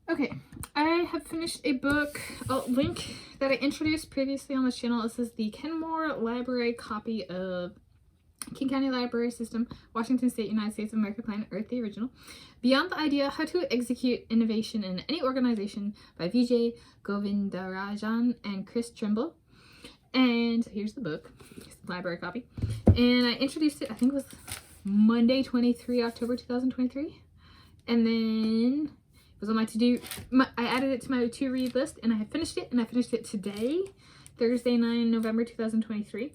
Okay, I have finished a book, a link that I introduced previously on this channel. This is the Kenmore Library copy of King County Library System, Washington State, United States of America, Planet Earth, the original. Beyond the Idea, How to Execute Innovation in Any Organization by Vijay Govindarajan and Chris Trimble. And here's the book, it's the library copy. And I introduced it, I think it was Monday, 23 October 2023. And then it was on my to-do, I added it to my to-read list, and I have finished it, and I finished it today, Thursday, 9 November 2023.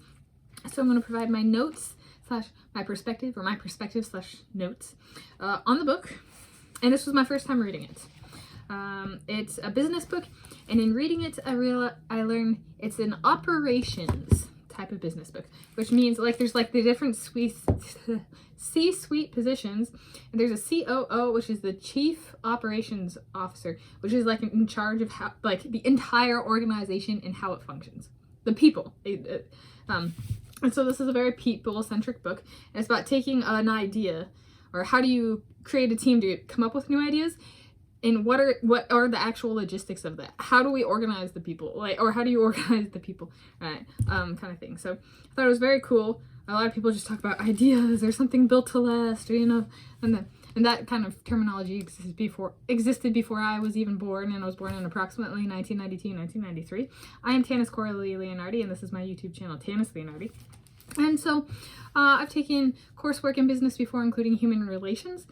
So I'm going to provide my notes slash my perspective, or my perspective slash notes on the book. And this was my first time reading it. It's a business book, and in reading it, I learned it's an operations type of business book, which means like there's like the different C-suite positions, and there's a COO, which is the Chief Operations Officer, which is like in charge of how, like, the entire organization and how it functions, the people. And so this is a very people-centric book, and it's about taking an idea, or how do you create a team to come up with new ideas, and what are the actual logistics of that? How do we organize the people, like, or how do you organize the people, right? Kind of thing. So I thought it was very cool. A lot of people just talk about ideas or something built to last, or, you know, and that kind of terminology existed before I was even born, and I was born in approximately 1992, 1993. I am Tanis Coralie Leonardi, and this is my YouTube channel, Tanis Leonardi. And so I've taken coursework in business before, including human relations.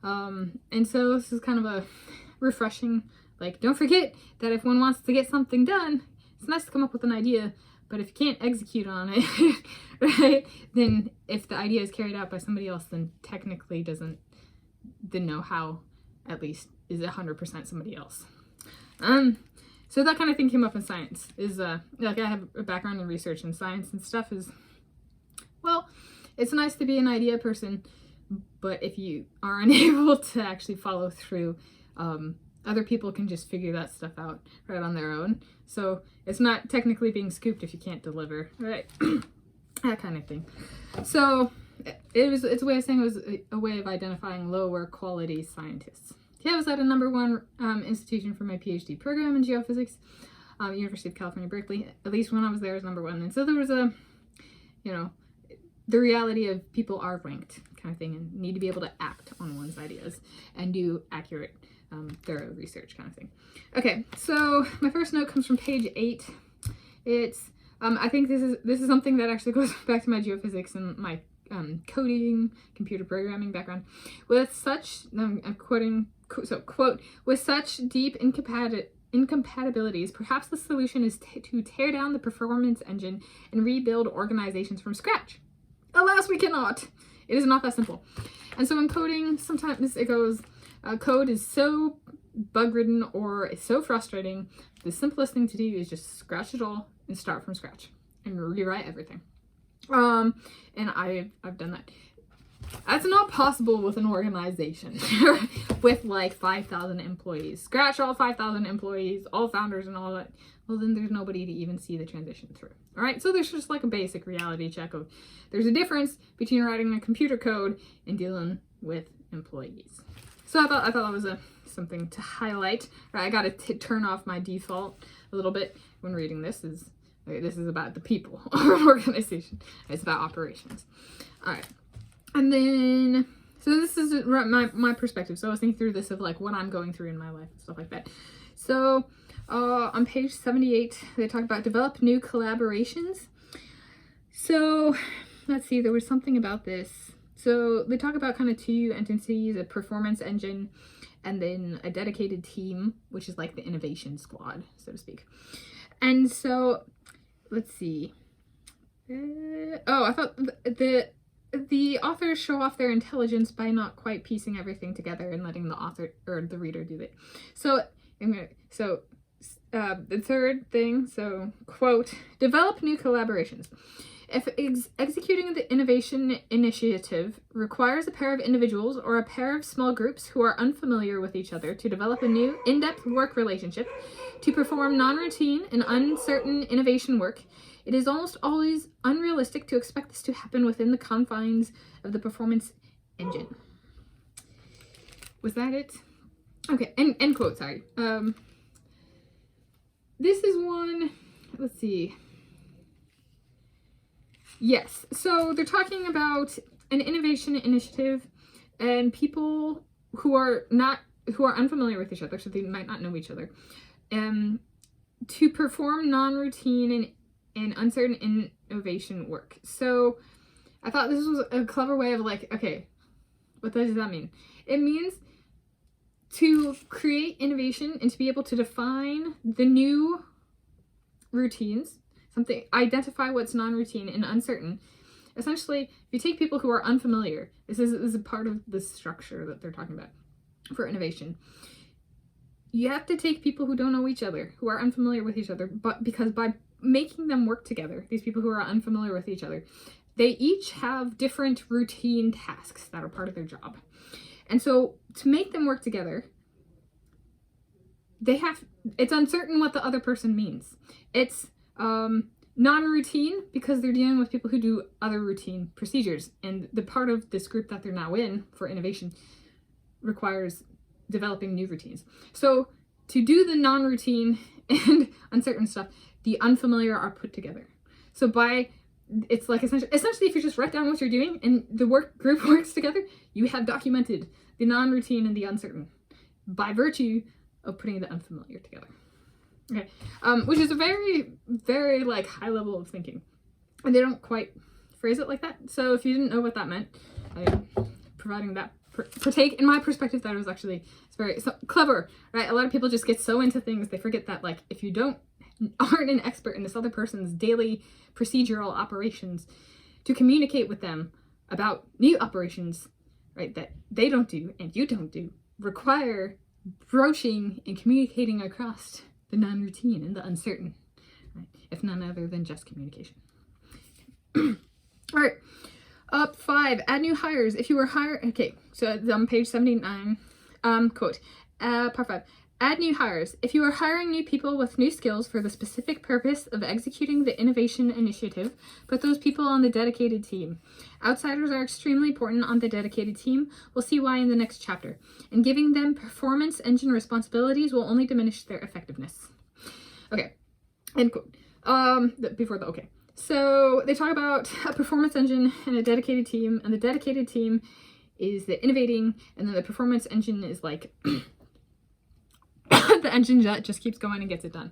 And so this is kind of a refreshing, like, don't forget that if one wants to get something done, it's nice to come up with an idea, but if you can't execute on it, right, then if the idea is carried out by somebody else, then technically the know-how, at least, is 100% somebody else. So that kind of thing came up in science, is, like, I have a background in research and science and stuff is, well, it's nice to be an idea person, but if you are unable to actually follow through, other people can just figure that stuff out right on their own. So it's not technically being scooped if you can't deliver, right? That kind of thing. So it's a way of saying it was a way of identifying lower quality scientists. Yeah, I was at a #1 institution for my PhD program in geophysics, University of California, Berkeley. At least when I was there, as #1. And so there was a, you know, the reality of people are ranked kind of thing, and need to be able to act on one's ideas and do accurate, thorough research kind of thing. Okay, so my first note comes from page 8. It's, I think this is something that actually goes back to my geophysics and my coding, computer programming background. With such, I'm quoting, so quote, with such deep incompatibilities, perhaps the solution is to tear down the performance engine and rebuild organizations from scratch. Alas, we cannot. It is not that simple. And so in coding, sometimes it goes, code is so bug-ridden or it's so frustrating, the simplest thing to do is just scratch it all and start from scratch and rewrite everything. And I've done that. That's not possible with an organization with like 5,000 employees. Scratch all 5,000 employees, all founders and all that. Well, then there's nobody to even see the transition through. All right, so there's just like a basic reality check of there's a difference between writing a computer code and dealing with employees. So I thought that was something to highlight. I got to turn off my default a little bit when reading this. This is about the people of an organization. It's about operations. All right. And then, so this is my perspective. So I was thinking through this of like what I'm going through in my life and stuff like that. So on page 78, they talk about develop new collaborations. So let's see, there was something about this. So they talk about kind of two entities, a performance engine, and then a dedicated team, which is like the innovation squad, so to speak. And so, let's see. I thought the authors show off their intelligence by not quite piecing everything together and letting the author or the reader do it. So the third thing, so quote, develop new collaborations. If executing the innovation initiative requires a pair of individuals or a pair of small groups who are unfamiliar with each other to develop a new in-depth work relationship, to perform non-routine and uncertain innovation work, it is almost always unrealistic to expect this to happen within the confines of the performance engine. Was that it? Okay, end quote, sorry. This is one, let's see. Yes, so they're talking about an innovation initiative and people who are unfamiliar with each other, so they might not know each other, to perform non-routine and uncertain innovation work. So I thought this was a clever way of like, okay, what does that mean? It means to create innovation and to be able to define the new routines, something, identify what's non-routine and uncertain. Essentially, if you take people who are unfamiliar, this is a part of the structure that they're talking about for innovation. You have to take people who don't know each other, who are unfamiliar with each other, but because by making them work together, these people who are unfamiliar with each other, they each have different routine tasks that are part of their job. And so to make them work together, it's uncertain what the other person means. It's non-routine because they're dealing with people who do other routine procedures. And the part of this group that they're now in for innovation requires developing new routines. So to do the non-routine and uncertain stuff, the unfamiliar are put together. So it's like essentially if you just write down what you're doing and the group works together, you have documented the non-routine and the uncertain by virtue of putting the unfamiliar together. Okay, which is a very, very like high level of thinking, and they don't quite phrase it like that. So if you didn't know what that meant, I'm providing that partake in my perspective that it was actually very clever, right? A lot of people just get so into things they forget that like if you aren't an expert in this other person's daily procedural operations, to communicate with them about new operations, right, that they don't do and you don't do, require broaching and communicating across the non-routine and the uncertain, right? If none other than just communication. All right, up 5, add new hires. If you were hired, okay, so it's on page 79, quote, part 5. Add new hires. If you are hiring new people with new skills for the specific purpose of executing the innovation initiative, put those people on the dedicated team. Outsiders are extremely important on the dedicated team. We'll see why in the next chapter. And giving them performance engine responsibilities will only diminish their effectiveness. Okay, end quote. Before the okay. So they talk about a performance engine and a dedicated team, and the dedicated team is the innovating, and then the performance engine is like the engine that just keeps going and gets it done.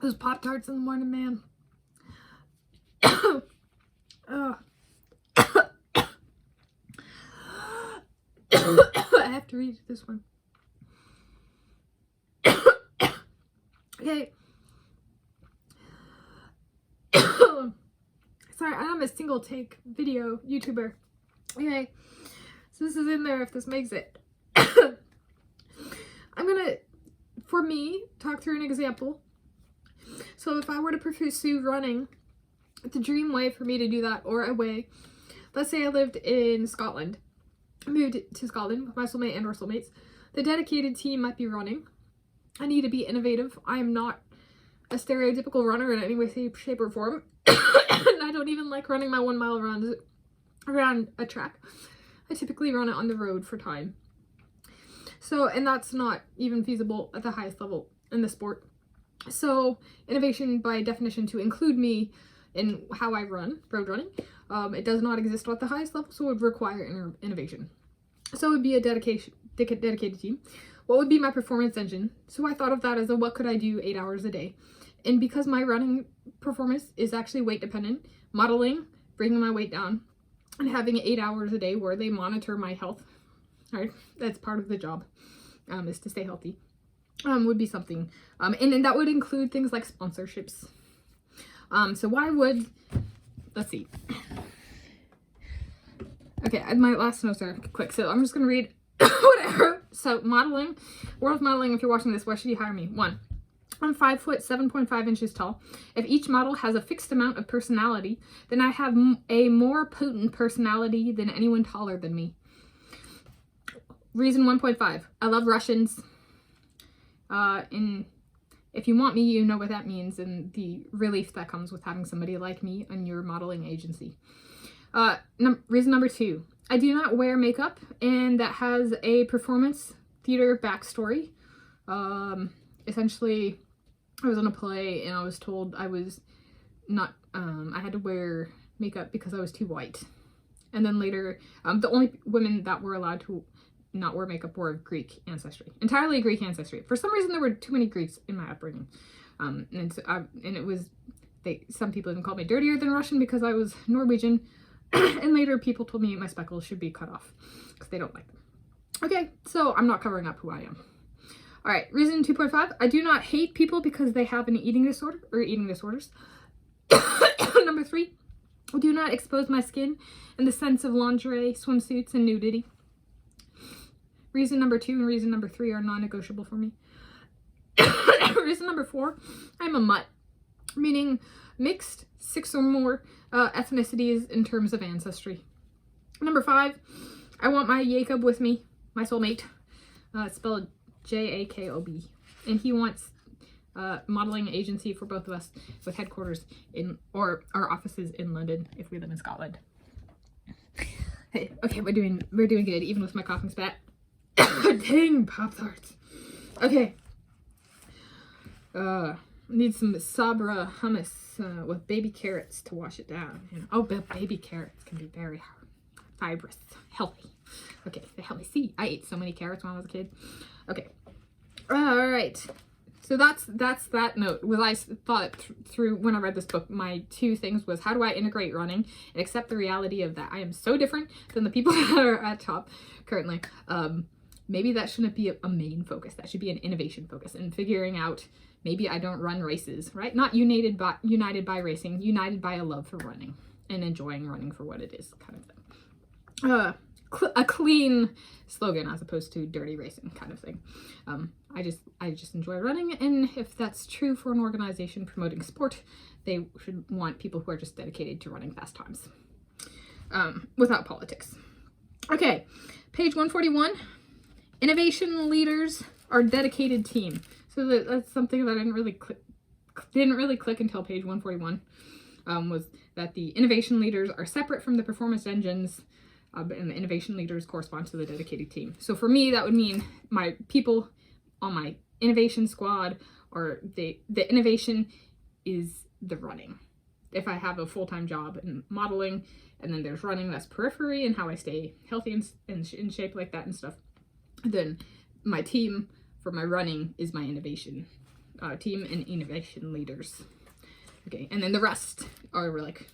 Those Pop-Tarts in the morning, man. Oh. I have to read this one. Okay. Sorry, I'm a single take video YouTuber. Okay, so this is in there if this makes it. I'm gonna, for me, talk through an example. So if I were to pursue running, the dream way for me to do that, or a way, let's say I lived in Scotland, moved to Scotland with my soulmate and or soulmates, the dedicated team might be running. I need to be innovative. I am not a stereotypical runner in any way, shape, or form. And I don't even like running my 1 mile runs around a track. I typically run it on the road for time. So, and that's not even feasible at the highest level in the sport. So, innovation by definition to include me in how I run, road running, it does not exist at the highest level, so it would require innovation. So it would be a dedicated team. What would be my performance engine? So I thought of that as a what could I do 8 hours a day? And because my running performance is actually weight dependent, modeling, bringing my weight down, and having 8 hours a day where they monitor my health, right? That's part of the job, is to stay healthy, would be something. And that would include things like sponsorships. So why would, let's see. Okay, my last notes are quick, so I'm just going to read whatever. So modeling, world modeling, if you're watching this, why should you hire me? 1, I'm 5 foot 7.5 inches tall. If each model has a fixed amount of personality, then I have a more potent personality than anyone taller than me. Reason 1.5, I love Russians. And if you want me, you know what that means and the relief that comes with having somebody like me on your modeling agency. Reason number 2. I do not wear makeup, and that has a performance theater backstory. Essentially, I was on a play and I was told I was not, I had to wear makeup because I was too white. And then later, the only women that were allowed to not wear makeup were of Greek ancestry, entirely Greek ancestry. For some reason, there were too many Greeks in my upbringing. And it was, some people even called me dirtier than Russian because I was Norwegian. And later people told me my speckles should be cut off because they don't like them. Okay, so I'm not covering up who I am. All right, reason 2.5. I do not hate people because they have an eating disorder or eating disorders. Number 3. I do not expose my skin in the sense of lingerie, swimsuits, and nudity. Reason number 2 and reason number 3 are non-negotiable for me. Reason number 4. I'm a mutt, meaning mixed 6 or more ethnicities in terms of ancestry. Number 5. I want my Jacob with me, my soulmate. It's spelled Jakob, and he wants modeling agency for both of us with headquarters in, or our offices in London if we live in Scotland. Hey, okay, we're doing good even with my coughing spat. Dang, Pop-Tarts. Okay. Need some Sabra hummus with baby carrots to wash it down. Oh, but baby carrots can be very fibrous, healthy. Okay, they help me see. I ate so many carrots when I was a kid. Okay. All right. So that's that note. Was I thought through when I read this book, my 2 things was how do I integrate running and accept the reality of that I am so different than the people that are at top currently. Maybe that shouldn't be a main focus. That should be an innovation focus and figuring out maybe I don't run races, right? Not united by racing, united by a love for running and enjoying running for what it is, kind of thing. A clean slogan as opposed to dirty racing kind of thing. I just enjoy running, and if that's true for an organization promoting sport, they should want people who are just dedicated to running fast times without politics. Okay, page 141. Innovation leaders are dedicated team. So that's something that I didn't really click until page 141. Was that the innovation leaders are separate from the performance engines. And the innovation leaders correspond to the dedicated team. So for me, that would mean my people on my innovation squad, or the innovation is the running. If I have a full-time job in modeling, and then there's running, that's periphery and how I stay healthy and in shape like that and stuff, then my team for my running is my innovation team and innovation leaders. Okay, and then the rest are like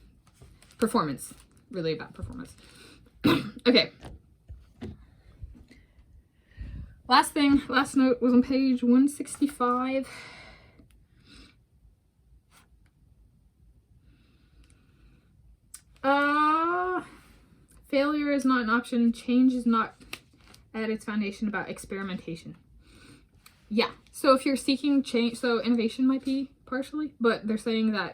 performance, really about performance. Okay. Last note was on page 165. Failure is not an option. Change is not at its foundation about experimentation. Yeah. So if you're seeking change, so innovation might be partially, but they're saying that,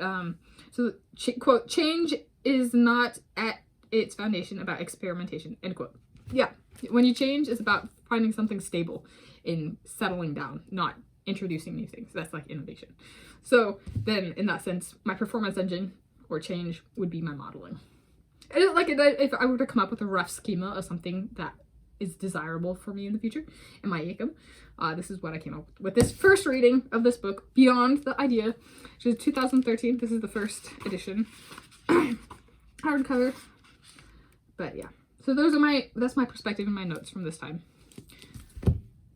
quote, change is not at its foundation about experimentation, end quote. Yeah. When you change, it's about finding something stable and settling down, not introducing new things. That's like innovation. So then in that sense, my performance engine or change would be my modeling. And like if I were to come up with a rough schema of something that is desirable for me in the future in my Jacob, this is what I came up with this first reading of this book, Beyond the Idea, which is 2013. This is the first edition. Hardcover. But yeah. So that's my perspective and my notes from this time.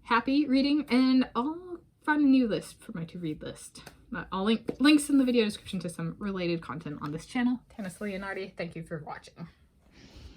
Happy reading, and I'll find a new list for my to-read list. I'll links in the video description to some related content on this channel. Tanis Leonardi, thank you for watching.